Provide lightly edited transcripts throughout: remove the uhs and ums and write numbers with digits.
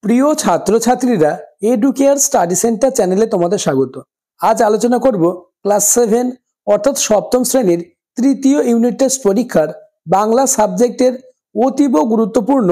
প্রিয় ছাত্রছাত্রীরা, educare study centre চ্যানেলে তোমাদের স্বাগত। আজ আলোচনা করব ক্লাস 7 অর্থাৎ সপ্তম শ্রেণীর তৃতীয় ইউনিট টেস্ট পরীক্ষার বাংলা সাবজেক্টের অতীব গুরুত্বপূর্ণ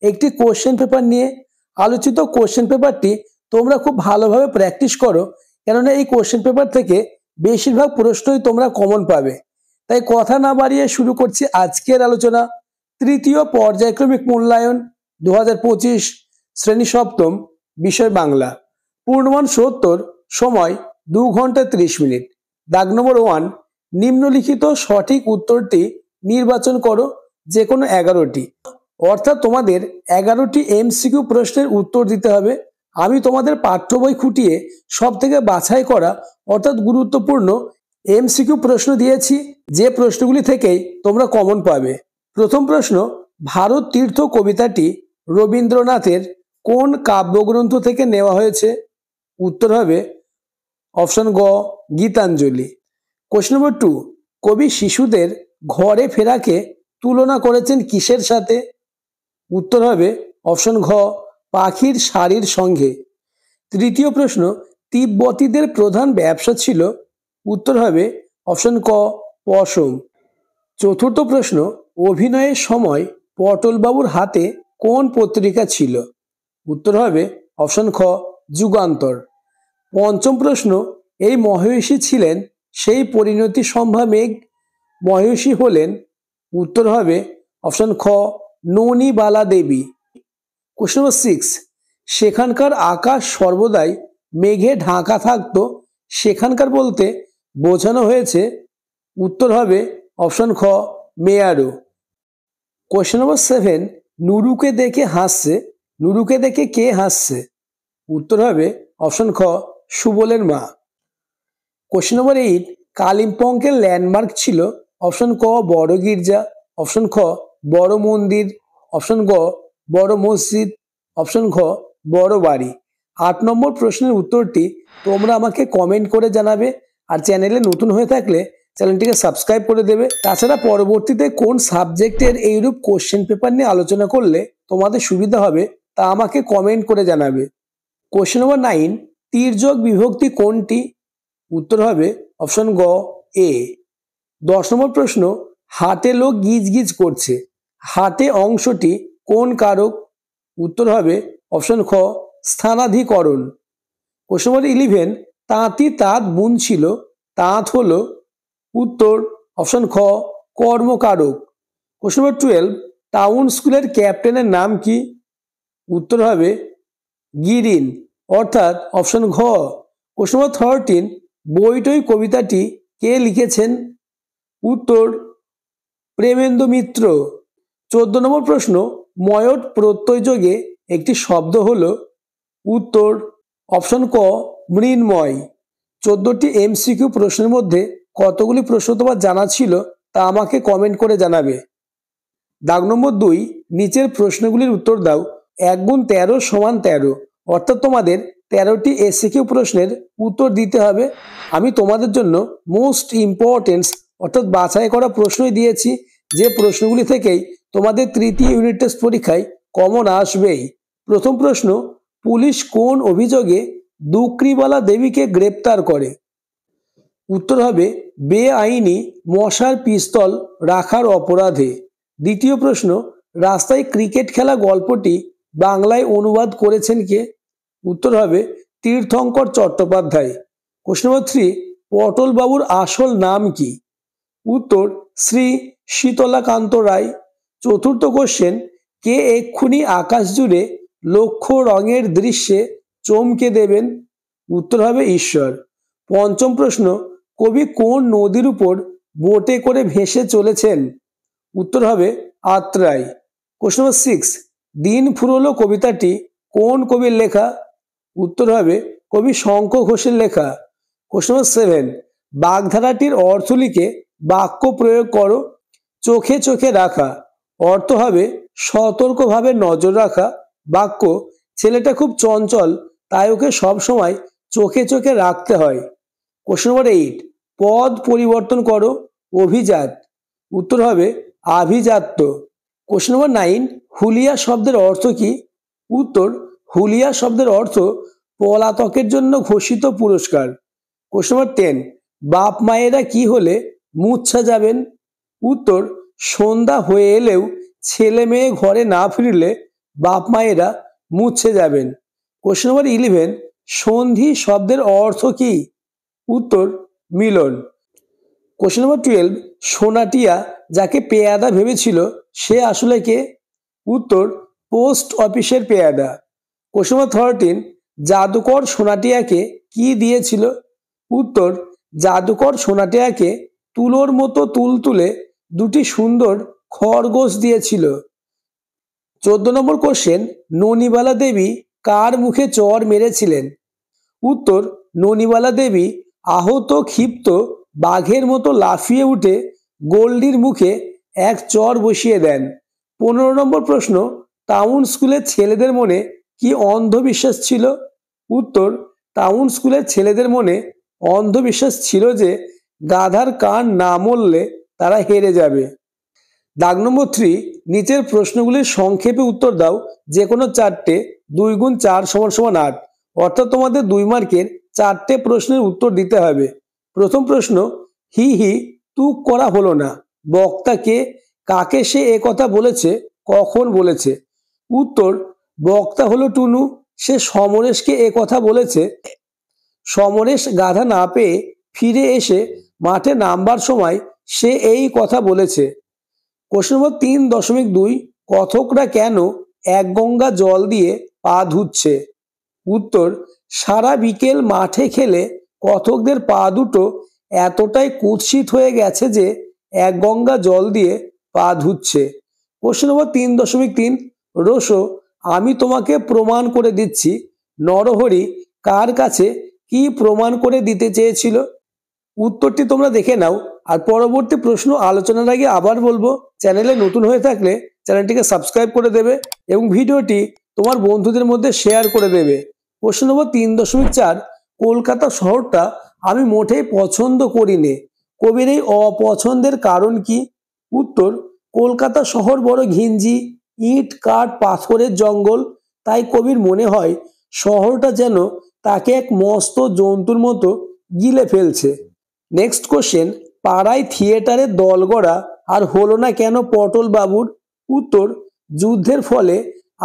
একটি কোশ্চেন পেপার নিয়ে। আলোচিত কোশ্চেন পেপারটি তোমরা খুব ভালোভাবে প্র্যাকটিস করো, কেননা এই কোশ্চেন পেপার থেকে বেশিরভাগ প্রশ্নই তোমরা কমন পাবে। তাই কথা না বাড়িয়ে শুরু করছি আজকের আলোচনা। তৃতীয় পর্যায়ক্রমিক মূল্যায়ন 2025, শ্রেণী সপ্তম, বিষয় বাংলা। পূর্ণমান 70, সময় 2 ঘন্টা 30 মিনিট। দাগ নম্বর 1, নিম্নলিখিত সঠিক উত্তরটি নির্বাচন করো, যে কোনো 11টি। অর্থাৎ তোমাদের 11টি এমসিকিউ প্রশ্নের উত্তর দিতে হবে। আমি তোমাদের পাঠ্য বই খুঁটিয়ে সব থেকে বাছাই করা অর্থাৎ গুরুত্বপূর্ণ এমসিকিউ প্রশ্ন দিয়েছি, যে প্রশ্নগুলি থেকেই তোমরা কমন পাবে। প্রথম প্রশ্ন, ভারত তীর্থ কবিতাটি রবীন্দ্রনাথের কোন কাব্যগ্রন্থ থেকে নেওয়া হয়েছে? উত্তর হবে অপশন গ, গীতাঞ্জলি। কোশ্চেন নম্বর 2, কবি শিশুদের ঘরে ফেরাকে তুলনা করেছেন কিসের সাথে? উত্তর হবে অপশন ঘ, পাখির শাড়ির সঙ্গে। তৃতীয় প্রশ্ন, তিব্বতীদের প্রধান ব্যবসা ছিল? উত্তর হবে অপশন ক, পশম। চতুর্থ প্রশ্ন, অভিনয়ের সময় পটলবাবুর হাতে কোন পত্রিকা ছিল? উত্তর হবে অপশন খ, যুগান্তর। পঞ্চম প্রশ্ন, এই মহেশী ছিলেন সেই পরিণতি সম্ভা মেঘ, মহেশী হলেন? উত্তর হবে অপশন খ, ননীবালা দেবী। কোশ্চেন নম্বর 6, সেখানকার আকাশ সর্বদাই মেঘে ঢাকা থাকতো, সেখানকার বলতে বোঝানো হয়েছে? উত্তর হবে অপশন খ, মেয়ারো। কোশ্চেন নম্বর 7, নুরুকে দেখে হাসছে, নুরুকে দেখে কে হাসছে? উত্তর হবে অপশন খ, সুবলের মা। কোশ্চেন নম্বর 8, কালিম্পংয়ের ল্যান্ডমার্ক ছিল? অপশন ক, বড় গির্জা, অপশন খ, বড় মন্দির, অপশন গ, বড় মসজিদ, অপশন ঘ, বড় বাড়ি। 8 নম্বর প্রশ্নের উত্তরটি তোমরা আমাকে কমেন্ট করে জানাবে, আর চ্যানেলে নতুন হয়ে থাকলে চ্যানেলটিকে সাবস্ক্রাইব করে দেবে। তাছাড়া পরবর্তীতে কোন সাবজেক্টের এইরূপ কোশ্চেন পেপার নিয়ে আলোচনা করলে তোমাদের সুবিধা হবে তা আমাকে কমেন্ট করে জানাবে। কোশ্চেন নম্বর 9, তির্যক বিভক্তি কোনটি? উত্তর হবে অপশন গ, এ। 10 নম্বর প্রশ্ন, হাটে লোক গিজ গিজ করছে, হাটে অংশটি কোন কারক? উত্তর হবে অপশন খ, স্থানাধিকরণ। কোশ্চেন নম্বর 11, তাঁতি তাঁত বুনছিল, তাঁত হলো? উত্তর অপশন খ, কর্মকারক। কোশ্চেন নম্বর 12, টাউন স্কুলের ক্যাপ্টেনের নাম কি? উত্তর হবে গিরিন, অর্থাৎ অপশন ঘ। কোশ্চেন নম্বর 13, বইটই কবিতাটি কে লিখেছেন? উত্তর প্রেমেন্দ্র মিত্র। 14 নম্বর প্রশ্ন, ময়ট প্রত্যয়যোগে একটি শব্দ হলো? উত্তর অপশন ক, মৃন্ময়। 14টি এমসিকিউ প্রশ্নের মধ্যে কতগুলি প্রশ্ন তোমার জানা ছিল তা আমাকে কমেন্ট করে জানাবে। দাগ নম্বর 2, নিচের প্রশ্নগুলির উত্তর দাও। 1 গুণ 13 সমান 13, অর্থাৎ তোমাদের 13টি এসিকিউ প্রশ্নের উত্তর দিতে হবে। আমি তোমাদের জন্য মোস্ট ইম্পর্টেন্ট অর্থাৎ বাছাই করা প্রশ্নই দিয়েছি, যে প্রশ্নগুলি থেকেই তোমাদের তৃতীয় ইউনিট টেস্ট পরীক্ষায় কমন আসবেই। প্রথম প্রশ্ন, পুলিশ কোন অভিযোগে দুকরিবালা দেবীকে গ্রেপ্তার করে? উত্তর হবে বেআইনি মশার পিস্তল রাখার অপরাধে। দ্বিতীয় প্রশ্ন, রাস্তায় ক্রিকেট খেলা গল্পটি বাংলায় অনুবাদ করেছেন কে? উত্তর হবে তীর্থঙ্কর চট্টোপাধ্যায়। কোশ্চেন নম্বর 3, পটল বাবুর আসল নাম কি? উত্তর শ্রী শীতলাকান্ত রায়। চতুর্থ কোশ্চেন, কে এক্ষুনি আকাশ জুড়ে লক্ষ রঙের দৃশ্যে চমকে দেবেন? উত্তর হবে ঈশ্বর। পঞ্চম প্রশ্ন, কবি কোন নদীর উপর বোটে করে ভেসে চলেছেন? উত্তর হবে আত্রাই। কোশ্চেন নম্বর 6, দিন ফুরলো কবিতাটি কোন কবির লেখা? উত্তর হবে কবি শঙ্খ ঘোষের লেখা। কোশ্চেন নম্বর 7, বাগধারাটির অর্থ লিখে বাক্য প্রয়োগ করো। চোখে চোখে রাখা অর্থ হবে সতর্কভাবে নজর রাখা। বাক্য, ছেলেটা খুব চঞ্চল, তাই ওকে সবসময় চোখে চোখে রাখতে হয়। কোশ্চেন নম্বর 8, পদ পরিবর্তন করো। অভিজাত, উত্তর হবে আভিজাত্য। কোশ্চেন নম্বর 9, হুলিয়া শব্দের অর্থ কি? উত্তর হুলিয়া শব্দের অর্থ পলাতকের জন্য ঘোষিত পুরস্কার। কোশ্চেন নম্বর 10, বাপ মায়েরা কি হলে মূর্ছা যাবেন? উত্তর, সন্ধ্যা হয়ে এলেও ছেলে মেয়ে ঘরে না ফিরলে বাপ মায়েরা মূর্ছে যাবেন। কোশ্চেন নম্বর 11, সন্ধি শব্দের অর্থ কি? উত্তর, মিলন। কোশ্চেন নম্বর 12, সোনাটিয়া যাকে পেয়াদা ভেবেছিল সে আসলে কে? উত্তর, পোস্ট অফিসের পেয়াদা। কোশ্চেন নম্বর 13, জাদুকর সোনাটিয়াকে কি দিয়েছিল? উত্তর, জাদুকর সোনাটিয়াকে তুলোর মতো তুলতুলে দুটি সুন্দর খরগোশ দিয়েছিল। 14 নম্বর কোশ্চেন, ননিবালা দেবী কার মুখে চর মেরেছিলেন? উত্তর, ননিবালা দেবী আহত ক্ষিপ্ত বাঘের মতো লাফিয়ে উঠে গোল্ডির মুখে এক চর বসিয়ে দেন। 15 নম্বর প্রশ্ন, টাউন স্কুলের ছেলেদের মনে কি অন্ধবিশ্বাস ছিল? উত্তর, টাউন স্কুলের ছেলেদের মনে অন্ধবিশ্বাস ছিল যে গাধার কান না মরলে তারা হেরে যাবে। দাগ নম্বর 3, নিচের প্রশ্নগুলির সংক্ষেপে উত্তর দাও, যে কোনো চারটে। 2 গুণ 4 সমান সমান 8, অর্থাৎ তোমাদের 2 মার্কের চারটে প্রশ্নের উত্তর দিতে হবে। প্রথম প্রশ্ন, হি হি তুক করা হলো না, বক্তাকে কাকে সে এ কথা বলেছে, কখন বলেছে? উত্তর, বক্তা হলো টুনু, সে সমরেশকে এ কথা বলেছে। সমরেশ গাধা না পেয়ে ফিরে এসে মাঠে নামবার সময় সে এই কথা বলেছে। কোশ্চেন নম্বর 3.2, কথকরা কেন এক গঙ্গা জল দিয়ে পা ধুচ্ছে? উত্তর, সারা বিকেল মাঠে খেলে কথকদের পা দুটো এতটাই কুৎসিত হয়ে গেছে যে এক গঙ্গা জল দিয়ে পা ধুচ্ছে। কোশ্চেন নম্বর 3.3, রোশো আমি তোমাকে প্রমাণ করে দিচ্ছি, নরহরি কার কাছে কি প্রমাণ করে দিতে চেয়েছিল? উত্তরটি তোমরা দেখে নাও। আর পরবর্তী প্রশ্ন আলোচনার আগে আবার বলবো, চ্যানেলে নতুন হয়ে থাকলে চ্যানেলটিকে সাবস্ক্রাইব করে দেবে এবং ভিডিওটি তোমার বন্ধুদের মধ্যে শেয়ার করে দেবে। প্রশ্ন নম্বর 3.4, কলকাতা শহরটা আমি মোটেই পছন্দ করি নে, কবির এই অপছন্দের কারণ কি? উত্তর, কলকাতা শহর বড় ঘিঞ্জি, ইট কাঠ পাথরের জঙ্গল, তাই কবির মনে হয় শহরটা যেন তাকে এক মস্ত জন্তুর মতো গিলে ফেলছে। নেক্সট কোশ্চেন, পাড়ায় থিয়েটারের দল গড়া আর হলো না কেন পটল বাবুর? উত্তর, যুদ্ধের ফলে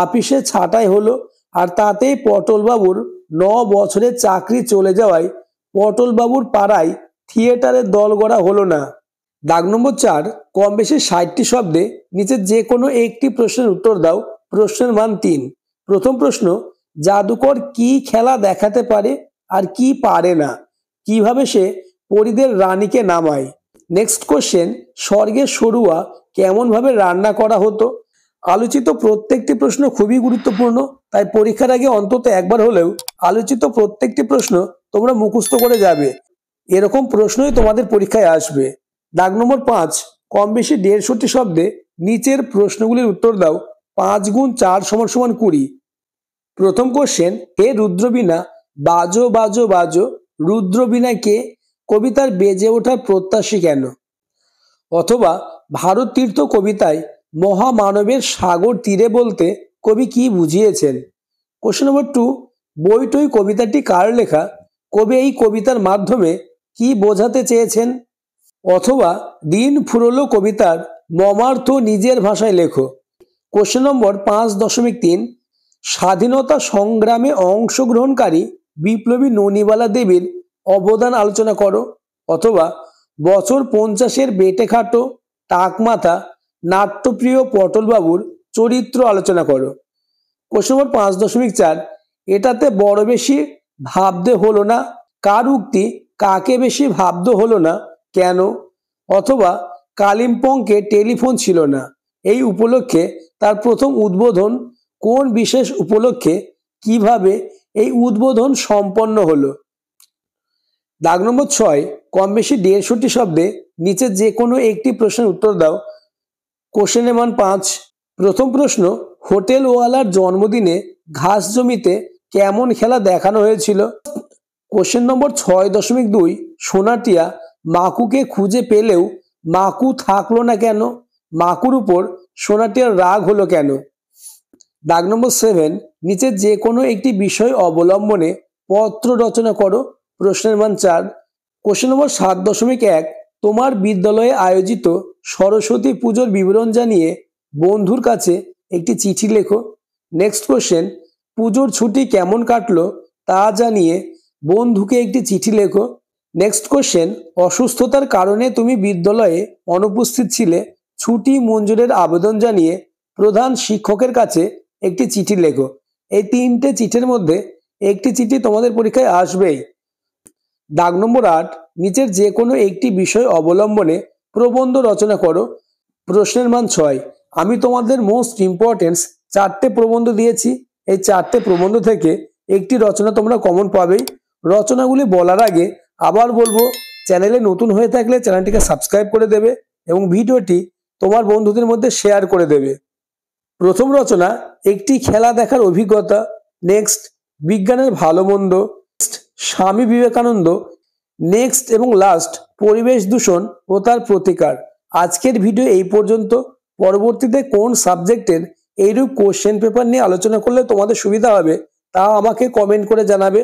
আপিসে ছাঁটাই হলো আর তাতেই পটল বাবুর 9 বছরের চাকরি চলে যাওয়ায় পটল বাবুর পাড়ায় থিয়েটারের দল গড়া হলো না। দাগ নম্বর 4, কম বেশি 60টি শব্দে নিচে যে কোনো একটি প্রশ্নের উত্তর দাও। প্রশ্নের মান 3। প্রথম প্রশ্ন, জাদুকর কি খেলা দেখাতে পারে আর কি পারে না? কিভাবে সে পরীদের রানীকে নামায়? নেক্সট কোশ্চেন, স্বর্গের সরুয়া কেমন ভাবে রান্না করা হতো? আলোচিত প্রত্যেকটি প্রশ্ন খুবই গুরুত্বপূর্ণ, তাই পরীক্ষার আগে অন্তত একবার হলেও আলোচিত প্রত্যেকটি প্রশ্ন তোমরা মুখস্থ করে যাবে। এরকম প্রশ্নই তোমাদের পরীক্ষায় আসবে। দাগ নম্বর 5, কম বেশি 150টি শব্দে নিচের প্রশ্নগুলির উত্তর দাও। 5 গুণ 4 সমান সমান 20। প্রথম কোশ্চেন, হে রুদ্রবীণা বাজো বাজো বাজো, রুদ্রবীণা কে? কবিতার বেজে ওঠার প্রত্যাশী কেন? অথবা ভারত তীর্থ কবিতায় মহামানবের সাগর তীরে বলতে কবি কি বুঝিয়েছেন? কোশ্চেন নম্বর 2, বইটই কবিতাটি কার লেখা? কবি এই কবিতার মাধ্যমে কি বোঝাতে চেয়েছেন? অথবা দিন ফুরলো কবিতার মর্মার্থ নিজের ভাষায় লেখো। কোশ্চেন নম্বর 5.3, স্বাধীনতা সংগ্রামে অংশগ্রহণকারী বিপ্লবী ননিবালা দেবীর অবদান আলোচনা করো। অথবা বছর 50-এর বেটেখাটো টাকমাথা নাট্যপ্রিয় পটলবাবুর চরিত্র আলোচনা করো। কোশ্চেন নম্বর 5.4, এটাতে বড় বেশি ভাবতে হলো না, কার উক্তি? কাকে বেশি ভাবতে হলো না, কেন? অথবা কালিম্পংকে টেলিফোন ছিল না, এই উপলক্ষে তার প্রথম উদ্বোধন কোন বিশেষ উপলক্ষে? কিভাবে এই উদ্বোধন সম্পন্ন হলো? দাগ নম্বর 6, কম বেশি 150টি শব্দে নিচে যে কোনো একটি প্রশ্নের উত্তর দাও। কোশ্চেনের মান 5। প্রথম প্রশ্ন, হোটেলওয়ালার জন্মদিনে ঘাস জমিতে কেমন খেলা দেখানো হয়েছিল? কোশ্চেন নম্বর 6.2, সোনাটিয়া মাকুকে খুঁজে পেলেও মাকু থাকলো না কেন? মাকুর উপর সোনাটিয়ার রাগ হলো কেন? দাগ নম্বর 7, নিচে যে কোনো একটি বিষয় অবলম্বনে পত্র রচনা করো। প্রশ্নের মান 4। কোশ্চেন নম্বর 7.1, তোমার বিদ্যালয়ে আয়োজিত সরস্বতী পুজোর বিবরণ জানিয়ে বন্ধুর কাছে একটি চিঠি লেখো। নেক্সট কোশ্চেন, পুজোর ছুটি কেমন কাটলো তা জানিয়ে বন্ধুকে একটি চিঠি লেখো। নেক্সট কোশ্চেন, অসুস্থতার কারণে তুমি বিদ্যালয়ে অনুপস্থিত ছিলে, ছুটি মঞ্জুরের আবেদন জানিয়ে প্রধান শিক্ষকের কাছে একটি চিঠি লেখো। এই 3টে চিঠির মধ্যে একটি চিঠি তোমাদের পরীক্ষায় আসবেই। দাগ নম্বর 8, নিচের যে কোনো একটি বিষয় অবলম্বনে প্রবন্ধ রচনা করো। প্রশ্নের মান 6। আমি তোমাদের মোস্ট ইম্পর্টেন্ট 4টে প্রবন্ধ দিয়েছি। এই 4টে প্রবন্ধ থেকে একটি রচনা তোমরা কমন পাবেই। রচনাগুলি বলার আগে আবার বলবো, চ্যানেলে নতুন হয়ে থাকলে চ্যানেলটিকে সাবস্ক্রাইব করে দেবে এবং ভিডিওটি তোমার বন্ধুদের মধ্যে শেয়ার করে দেবে। প্রথম রচনা, একটি খেলা দেখার অভিজ্ঞতা। নেক্সট, বিজ্ঞানের ভালো মন্দ। স্বামী বিবেকানন্দ। নেক্সট এবং লাস্ট, পরিবেশ দূষণ ও তার প্রতিকার। আজকের ভিডিও এই পর্যন্ত। পরবর্তীতে কোন সাবজেক্টের এইরূপ কোশ্চেন পেপার নিয়ে আলোচনা করলে তোমাদের সুবিধা হবে তা আমাকে কমেন্ট করে জানাবে।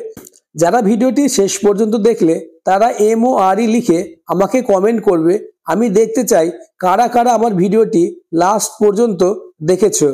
যারা ভিডিওটি শেষ পর্যন্ত দেখলে তারা MORE লিখে আমাকে কমেন্ট করবে। আমি দেখতে চাই কারা কারা আমার ভিডিওটি লাস্ট পর্যন্ত দেখেছো।